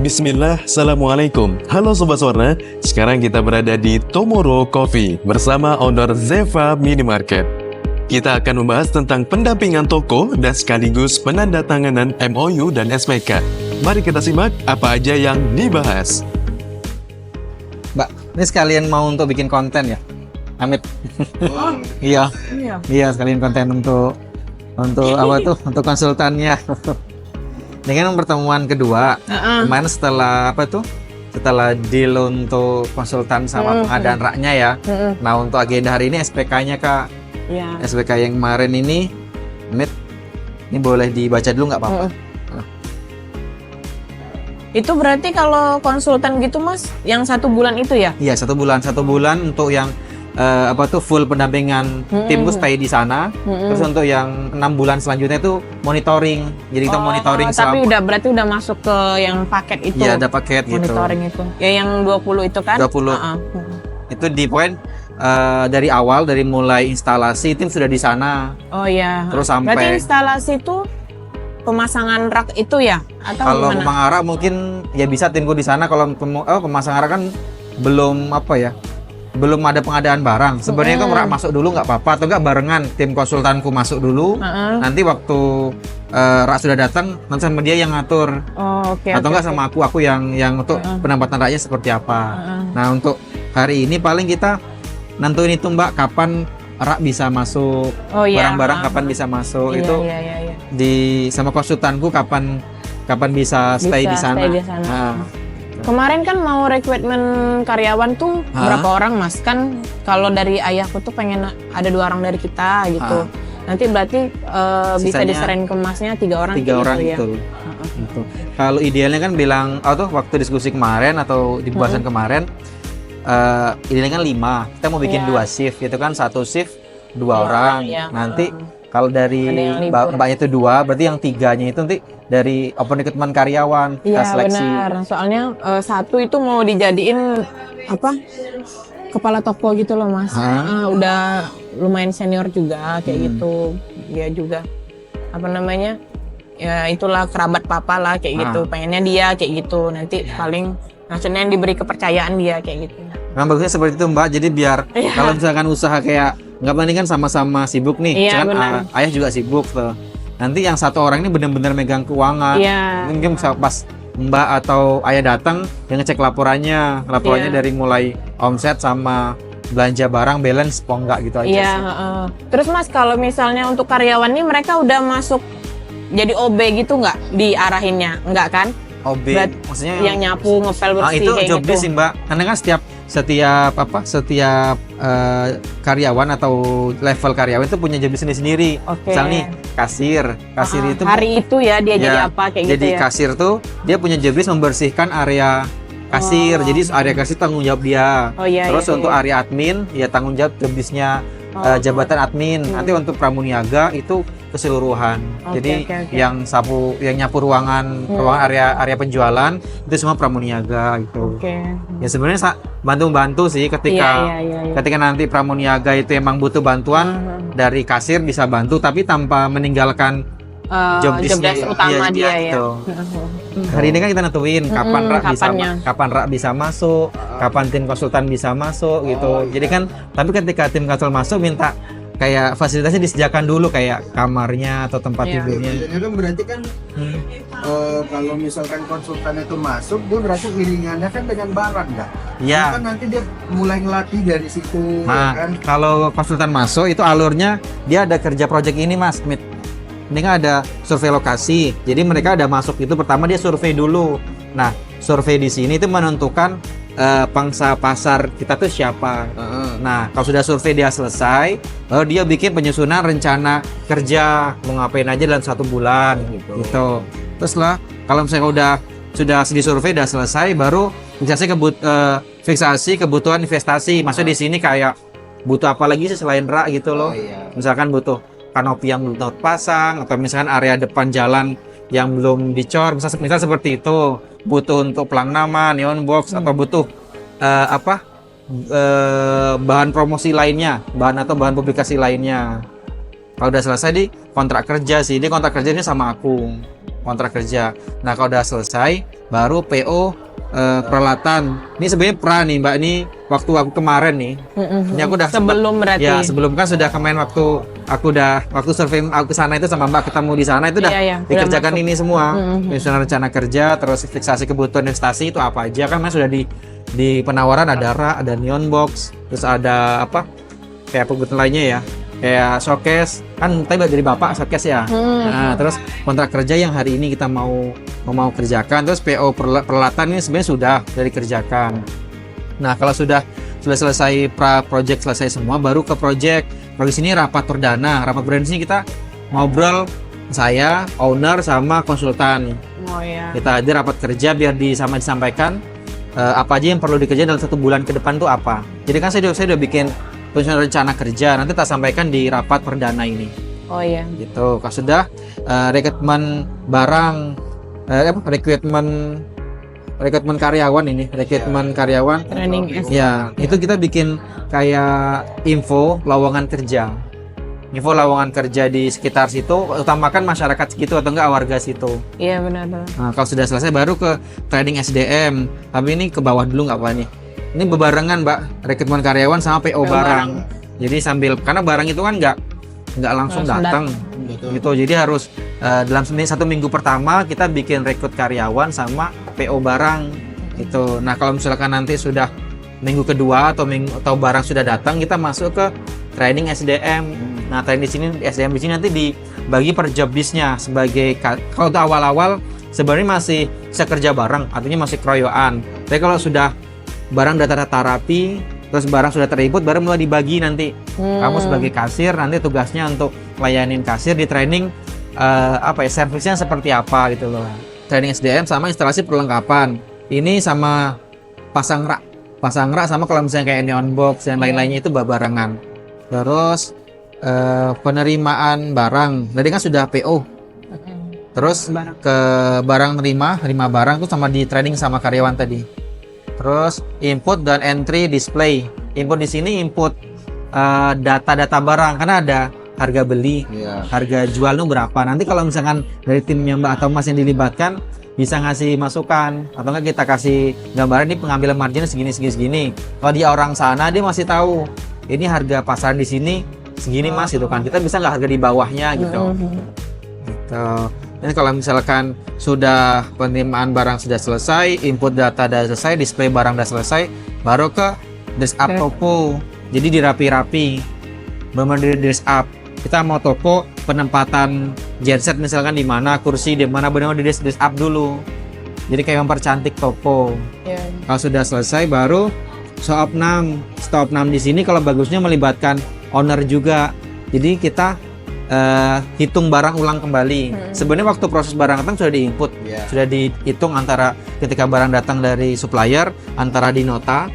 Bismillah, Assalamualaikum. Halo Sobat Warna, sekarang kita berada di Tomorrow Coffee bersama owner Zeva Minimarket. Kita akan membahas tentang pendampingan toko dan sekaligus penandatanganan MOU dan SPK. Mari kita simak apa aja yang dibahas. Mbak, ini sekalian mau untuk bikin konten ya, Amit? Iya, sekalian konten untuk apa tuh? Untuk konsultannya. Ini kan pertemuan kedua. Kemarin setelah apa tuh? Setelah deal untuk konsultan sama pengadaan raknya ya. Nah, untuk agenda hari ini SPK-nya Kak. Ya. SPK yang kemarin ini, Amit, ini boleh dibaca dulu nggak apa-apa? Itu berarti kalau konsultan gitu Mas, yang 1 bulan itu ya? Iya, 1 bulan untuk yang apa tuh full pendampingan timku stay di sana. Terus untuk yang 6 bulan selanjutnya itu monitoring. Jadi kita monitoring tapi berarti udah masuk ke yang paket itu. Iya, ada paket monitoring gitu. itu. Ya yang 20 itu kan? 20. Itu di poin dari awal, dari mulai instalasi tim sudah di sana. Oh iya. Terus sampai berarti instalasi itu pemasangan rak itu ya? Atau kalau gimana? pemasang rak mungkin ya bisa timku di sana. Kalau pemasangan rak kan belum apa ya? Belum ada pengadaan barang. Sebenarnya itu rak masuk dulu nggak apa-apa, atau nggak barengan tim konsultanku masuk dulu. Nanti waktu rak sudah datang, nanti sama dia yang ngatur. Atau nggak sama aku yang untuk penempatan raknya seperti apa. Nah, untuk hari ini paling kita nentuin itu Mbak, kapan rak bisa masuk, barang-barang kapan bisa masuk. Itu di sama konsultanku kapan bisa stay di sana. Nah, kemarin kan mau rekrutmen karyawan tuh berapa orang Mas? Kan kalau dari ayahku tuh pengen ada 2 orang dari kita gitu. Nanti berarti bisa diserahin ke Masnya 3 orang. 3 orang gitu. Gitu. Kalau idealnya kan bilang waktu diskusi kemarin atau di pembahasan kemarin, idealnya kan 5. Kita mau bikin 2 shift, itu kan 1 shift 2 orang. Nanti kalau dari mbaknya itu 2, berarti yang 3-nya itu nanti dari open recruitment karyawan, kita seleksi. Iya benar, soalnya 1 itu mau dijadiin apa? Kepala toko gitu loh Mas. Udah lumayan senior juga kayak gitu. Dia juga apa namanya? Ya itulah kerabat papa lah kayak gitu. Pengennya dia kayak gitu. Nanti paling maksudnya yang diberi kepercayaan dia kayak gitu. Nah, bagusnya seperti itu Mbak. Jadi biar kalau misalkan usaha kayak nggak penting kan sama-sama sibuk nih. Jangan ayah juga sibuk tuh. Nanti yang 1 orang ini benar-benar megang keuangan. Mungkin pas Mbak atau ayah datang, yang ngecek laporannya dari mulai omset sama belanja barang, balance, enggak gitu aja sih. Terus Mas, kalau misalnya untuk karyawan nih mereka udah masuk jadi OB gitu nggak diarahinnya? Enggak kan? OB, maksudnya yang nyapu, ngepel bersih itu kayak job gitu. desk sih Mbak. Karena kan setiap karyawan atau level karyawan itu punya job desk sendiri. Misal nih kasir itu hari itu ya dia jadi apa kayak gitu ya. Jadi kasir tuh dia punya job desk membersihkan area kasir. Jadi area kasir tanggung jawab dia. Terus untuk area admin ya tanggung jawab job desk-nya jabatan admin. Nanti untuk pramuniaga itu keseluruhan. Jadi yang nyapu ruangan area penjualan itu semua pramuniaga gitu. Ya sebenarnya bantu sih ketika nanti pramuniaga itu emang butuh bantuan dari kasir bisa bantu, tapi tanpa meninggalkan job desk utama dia ya. Hari ini kan kita nentuin kapan rak bisa masuk, kapan tim konsultan bisa masuk gitu. Jadi kan tapi ketika tim konsultan masuk minta kayak fasilitasnya disediakan dulu kayak kamarnya atau tempat tidurnya. Jadi kan berarti kan kalau misalkan konsultan itu masuk, dia berarti iringannya kan dengan barang nggak? Iya. Kan nanti dia mulai ngelatih dari situ. Nah, kan? kalau konsultan masuk itu alurnya dia ada kerja project ini Mas Smith. Ini kan ada survei lokasi. Jadi mereka ada masuk itu pertama dia survei dulu. Nah, survei di sini itu menentukan pangsa pasar kita tuh siapa. Nah, kalau sudah survei dia selesai, lalu dia bikin penyusunan rencana kerja mau ngapain aja dalam 1 bulan gitu. Terus lah, kalau misalnya sudah disurvei udah selesai, baru fiksasi kebutuhan investasi. Maksudnya di sini kayak butuh apa lagi sih selain rak gitu loh. Misalkan butuh kanopi yang belum pasang, atau misalkan area depan jalan yang belum dicor, misal seperti itu, butuh untuk pelangnaman, neon box, atau butuh bahan promosi lainnya, bahan publikasi lainnya. Kalau udah selesai di kontrak kerja sih, ini kontrak kerja ini sama aku. kontrak kerja. Nah kalau udah selesai baru PO peralatan. Ini sebenarnya nih Mbak, ini waktu aku kemarin nih. Ini aku udah sebelum berarti. Ya sebelum kan sudah kemarin waktu survei aku ke sana itu sama Mbak ketemu di sana itu udah dikerjakan udah ini semua. Penyusunan rencana kerja, terus fiksasi kebutuhan investasi itu apa aja kan sudah di penawaran ada neon box, terus ada apa kayak kebutuhan lainnya ya. Kayak showcase kan tadi dari Bapak showcase ya. Nah, terus kontrak kerja yang hari ini kita mau kerjakan, terus PO peralatan ini sebenarnya sudah dikerjakan. Nah, kalau sudah selesai project selesai semua baru ke project. Kalau di sini rapat perdana. Rapat perdana di sini kita ngobrol saya, owner sama konsultan. Oh iya. Kita ada rapat kerja biar disampaikan apa aja yang perlu dikerjain dalam 1 bulan ke depan tuh apa. Jadi kan saya udah bikin penyusunan rencana kerja, nanti tak sampaikan di rapat perdana ini. Oh iya. Gitu. Kalau sudah rekrutmen barang, rekrutmen karyawan ini, karyawan. Training Ya, itu kita bikin kayak info lowongan kerja. Info lowongan kerja di sekitar situ, utamakan masyarakat segitu atau enggak warga situ. Iya benar. Nah, kalau sudah selesai baru ke training SDM. Tapi ini ke bawah dulu nggak apa nih? Ini bebarengan Mbak, rekrutmen karyawan sama PO barang. Jadi sambil karena barang itu kan nggak langsung datang gitu. Jadi harus dalam 1 minggu pertama kita bikin rekrut karyawan sama PO barang gitu. Nah kalau misalkan nanti sudah minggu kedua atau barang sudah datang, kita masuk ke training SDM. Nah training di sini SDM di sini nanti dibagi per job desk-nya sebagai kalau untuk awal-awal sebenarnya masih bisa kerja bareng, artinya masih keroyokan. Tapi kalau sudah barang data-data rapi, terus barang sudah terinput, baru mulai dibagi nanti. Kamu sebagai kasir, nanti tugasnya untuk layanin kasir di training servisnya seperti apa gitu loh. Training SDM sama instalasi perlengkapan. Ini sama pasang rak sama kalau misalnya kayak neon box dan lain-lainnya itu barengan. Terus penerimaan barang. Tadi kan sudah PO. Terus ke barang nerima barang tuh sama di training sama karyawan tadi. Terus input dan entry display. Input di sini input data-data barang karena ada harga beli, harga jual itu berapa. Nanti kalau misalkan dari timnya Mbak atau Mas yang dilibatkan bisa ngasih masukan atau enggak kita kasih gambaran ini pengambilan margin segini. Kalau dia orang sana dia masih tahu ini harga pasaran di sini segini Mas gitu kan. Kita bisa nggak harga di bawahnya gitu. Gitu. Ini kalau misalkan sudah penerimaan barang sudah selesai, input data sudah selesai, display barang sudah selesai, baru ke desk up topo. Jadi dirapi-rapi, benar-benar desk up. Kita mau topo penempatan genset misalkan di mana, kursi di mana, benar-benar di desk up dulu. Jadi kayak mempercantik topo. Kalau sudah selesai, baru stop 6 di sini kalau bagusnya melibatkan owner juga. Jadi kita hitung barang ulang kembali. Sebenarnya waktu proses barang datang sudah diinput, sudah dihitung antara ketika barang datang dari supplier, antara di nota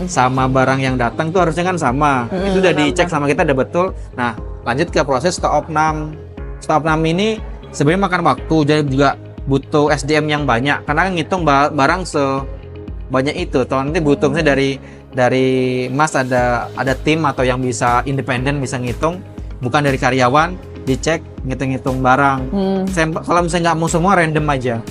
sama barang yang datang tuh harusnya kan sama. Itu udah dicek sama kita udah betul. Nah, lanjut ke proses stop 6. Stop 6 ini sebenarnya makan waktu, jadi juga butuh SDM yang banyak karena kan ngitung barang sebanyak itu. Toh nanti butuh misalnya dari Mas ada tim atau yang bisa independen bisa ngitung, bukan dari karyawan, dicek ngitung barang. Kalau misalnya nggak mau semua random aja,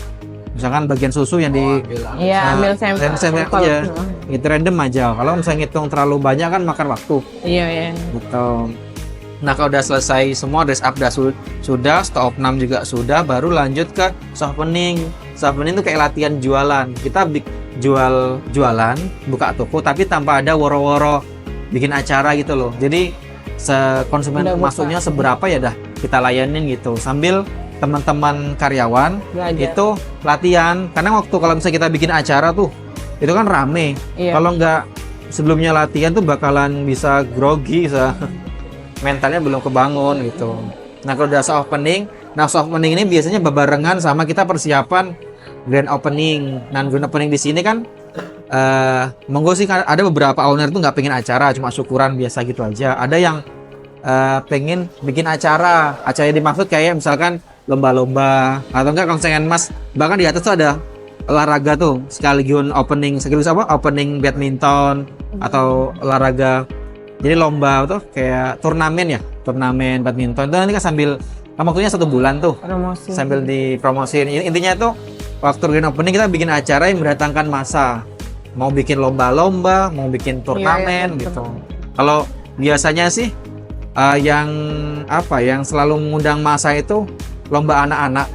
misalkan bagian susu yang ambil sampel aja, itu random aja. Kalau misalnya ngitung terlalu banyak kan makan waktu. Iya. Gitu. Nah kalau udah selesai semua, dress up sudah, stop 6 juga sudah, baru lanjut ke softening. Softening itu kayak latihan jualan. Kita jualan, buka toko, tapi tanpa ada woro-woro bikin acara gitu loh. Jadi konsumen masuknya seberapa ya dah kita layanin gitu. Sambil teman-teman karyawan itu latihan. Karena waktu kalau misalnya kita bikin acara tuh, itu kan rame. Kalau nggak sebelumnya latihan tuh bakalan bisa grogi, mentalnya belum kebangun gitu. Nah kalau udah soft opening, ini biasanya barengan sama kita persiapan grand opening. Nah grand opening di sini kan monggo sih, ada beberapa owner tuh nggak pengen acara, cuma syukuran biasa gitu aja. Ada yang pengen bikin acara yang dimaksud kayak misalkan lomba-lomba atau enggak kalau misalkan Mas bahkan di atas tuh ada olahraga tuh sekaligus opening badminton atau olahraga. Jadi lomba tuh kayak turnamen badminton itu nanti kan sambil Kan waktunya 1 bulan tuh. Promosi. Sambil dipromosiin. Intinya tuh waktu grand opening kita bikin acara yang mendatangkan massa. Mau bikin lomba-lomba, mau bikin turnamen Iya, gitu. Kalau biasanya sih yang selalu mengundang massa itu lomba anak-anak.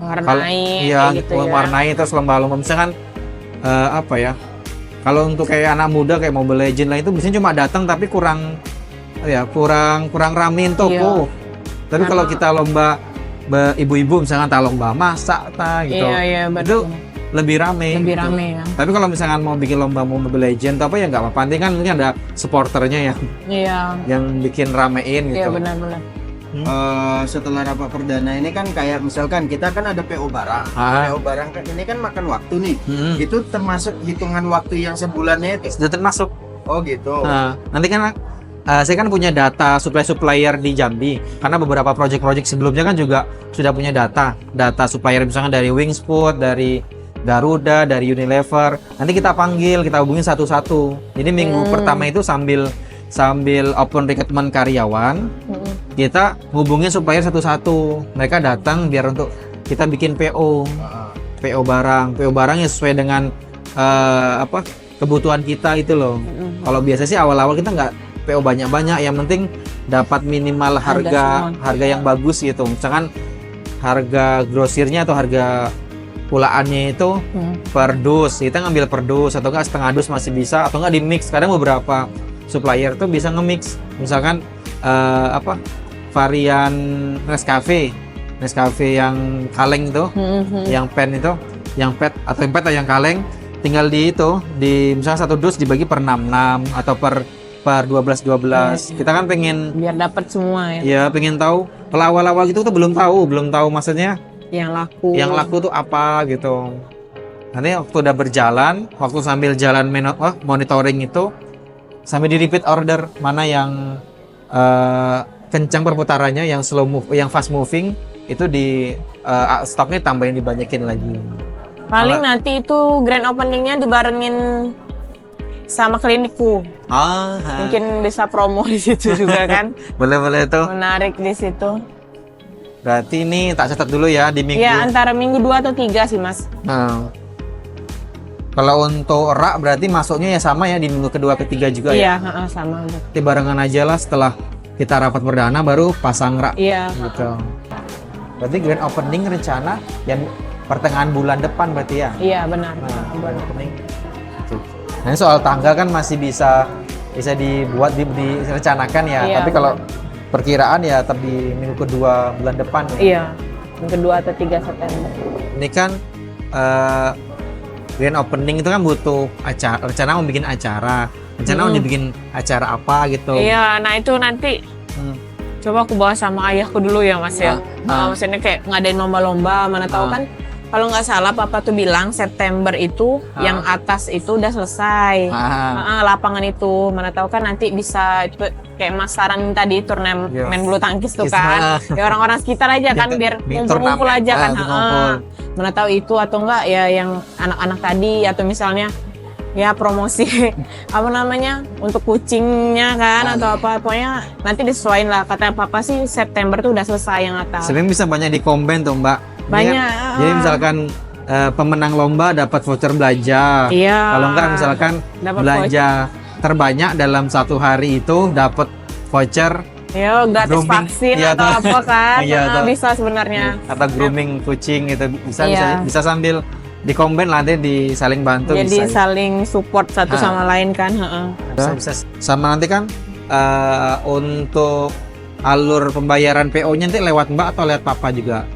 Warnai Iya, kayak gitu ya. warnai terus lomba-lomba misalkan kalau untuk kayak anak muda kayak Mobile Legends lah itu biasanya cuma datang tapi kurang ramein toko. Tapi kalau kita lomba ibu-ibu misalkan lomba masak gitu. Iya, Itu betul. lebih rame. Lebih gitu. rame ya. Tapi kalau misalkan mau bikin lomba Mobile Legends atau apa ya nggak apa-apa. Nanti kan mungkin ada supporternya Iya. yang bikin ramein gitu. Iya, benar-benar. Setelah rapat perdana ini kan kayak misalkan kita kan ada PO barang. PO barang kan ini kan makan waktu nih. Itu termasuk hitungan waktu yang sebulannya itu. Sudah termasuk. Oh gitu. Nah, nanti kan saya kan punya data supplier di Jambi karena beberapa project-project sebelumnya kan juga sudah punya data supplier misalkan dari Wingsport, dari Garuda, dari Unilever. Nanti kita panggil, kita hubungin satu-satu. Jadi minggu pertama itu sambil open recruitment karyawan, kita hubungin supplier satu-satu. Mereka datang biar untuk kita bikin PO barang yang sesuai dengan kebutuhan kita itu loh. Kalau biasa sih awal-awal kita nggak PO banyak-banyak, yang penting dapat minimal harga yang bagus gitu. Misalkan harga grosirnya atau harga pulaannya itu per dus, kita ngambil per dus atau enggak setengah dus masih bisa, atau enggak di mix. Kadang beberapa supplier tuh bisa nge-mix misalkan varian Nescafe yang kaleng itu, yang pen itu, yang pet atau yang kaleng, tinggal di misalnya 1 dus dibagi per 6 atau per 12. Kita kan pengen Biar dapat semua ya. ya pengen tahu. Kalau awal-awal gitu tuh belum tahu maksudnya Yang laku. tuh apa gitu. Nanti waktu udah berjalan, waktu sambil jalan monitoring itu sambil di repeat order mana yang kencang perputarannya, yang slow move, yang fast moving itu di stoknya tambahin, dibanyakin lagi. Paling nanti itu grand openingnya dibarengin sama klinikku. Mungkin bisa promo di situ juga kan. Boleh tuh. Menarik di situ. Berarti ini tak catat dulu ya di minggu. Ya, antara minggu 2 atau 3 sih, Mas. Nah, kalau untuk rak berarti masuknya ya sama ya di minggu kedua ketiga juga ya. Iya, sama. Nanti barengan aja lah setelah kita rapat perdana baru pasang rak. Iya. Gitu. Berarti grand opening rencana yang pertengahan bulan depan berarti ya. Iya, benar. Grand opening. Nah, soal tanggal kan masih bisa dibuat direncanakan ya. Iya, tapi kalau perkiraan ya di minggu kedua bulan depan ya. Iya. Minggu kedua atau 3 September. Ini kan grand opening itu kan butuh acara, rencana mau bikin acara. Rencana mau dibikin acara apa gitu. Iya, nah itu nanti coba aku bawa sama ayahku dulu ya, Mas ya. Maksudnya kayak ngadain lomba-lomba, mana tahu kan kalau nggak salah papa tuh bilang September itu yang atas itu udah selesai. Lapangan itu, mana tahu kan nanti bisa kayak Mas saranin tadi turnamen bulu tangkis tuh kan. Ya orang-orang sekitar aja kan biar ngumpul-ngumpul aja kan. Mana tahu itu atau enggak ya yang anak-anak tadi, atau misalnya ya promosi untuk kucingnya kan atau apa, pokoknya nanti disesuaiin lah. Kata papa sih September tuh udah selesai yang atas. Sebenarnya bisa banyak dikomben tuh Mbak. Banyak. Jadi misalkan pemenang lomba dapat voucher belanja. Iya. Kalau enggak misalkan Dapat belanja terbanyak dalam 1 hari itu dapat voucher. Ya, gratis Grooming. vaksin Iya, atau apa kan. Iya, Bisa sebenarnya. Atau grooming kucing gitu, Iya. bisa sambil dikomben nanti disaling bantu. Jadi bisa. saling support satu sama lain kan. Bisa. Sama nanti kan untuk alur pembayaran PO-nya nanti lewat Mbak atau lewat Papa juga?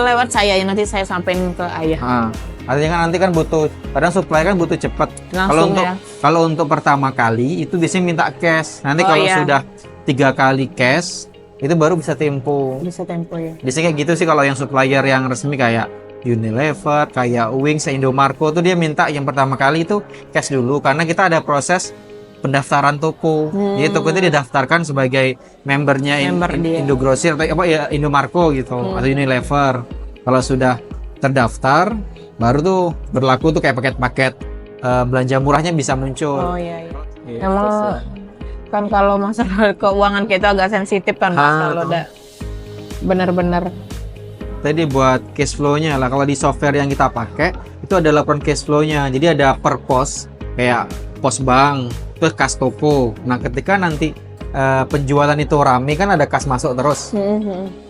Lewat saya ya, nanti saya sampein ke ayah. Artinya kan nanti kan butuh, kadang supplier kan butuh cepat. Langsung ya. Kalau untuk pertama kali itu biasanya minta cash. Nanti kalau sudah 3 kali cash itu baru bisa tempo. Bisa tempo ya. Biasanya kayak gitu sih kalau yang supplier yang resmi kayak Unilever, kayak Wings, Indomarko tuh dia minta yang pertama kali itu cash dulu karena kita ada proses pendaftaran toko. Jadi toko itu didaftarkan sebagai membernya Indogrosir atau Indomarko gitu atau Unilever. Kalau sudah terdaftar baru tuh berlaku tuh kayak paket-paket belanja murahnya bisa muncul. Oh iya. Emang kan kalau masalah keuangan kita agak sensitif kan, Mas, kalau benar-benar. Tadi buat cash flow-nya lah, kalau di software yang kita pakai itu ada laporan cash flow-nya. Jadi ada per pos, kayak pos bank, terus kas toko. Nah, ketika nanti penjualan itu rame kan ada kas masuk terus.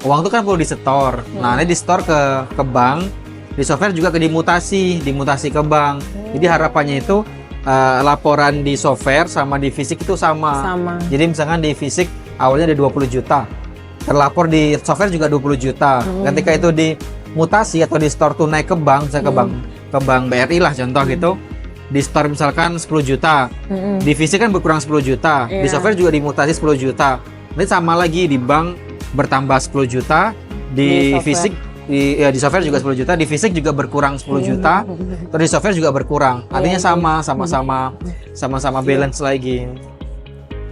Uang itu kan perlu di-store. Nah, ini di-store ke bank, di software juga dimutasi ke bank. Jadi harapannya itu laporan di software sama di fisik itu sama. Jadi misalkan di fisik awalnya ada 20 juta. Terlapor di software juga 20 juta. Ketika itu dimutasi atau di store tunai ke bank, misalnya ke bank BRI lah contoh gitu. Di store misalkan 10 juta. Di fisik kan berkurang 10 juta. Di software juga dimutasi 10 juta. Nanti sama lagi di bank bertambah 10 juta, di fisik di software juga 10 juta, di fisik juga berkurang 10 juta. Terus di software juga berkurang. Artinya sama-sama balance lagi.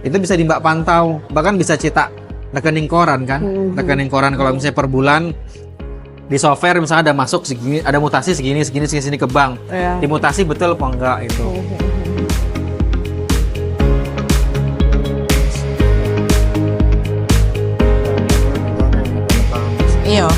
Itu bisa di Mbak pantau, bahkan bisa cetak rekening koran kan. Rekening koran kalau misalnya per bulan di software misalnya ada masuk segini, ada mutasi segini ke bank. Dimutasi betul apa enggak itu. Iya.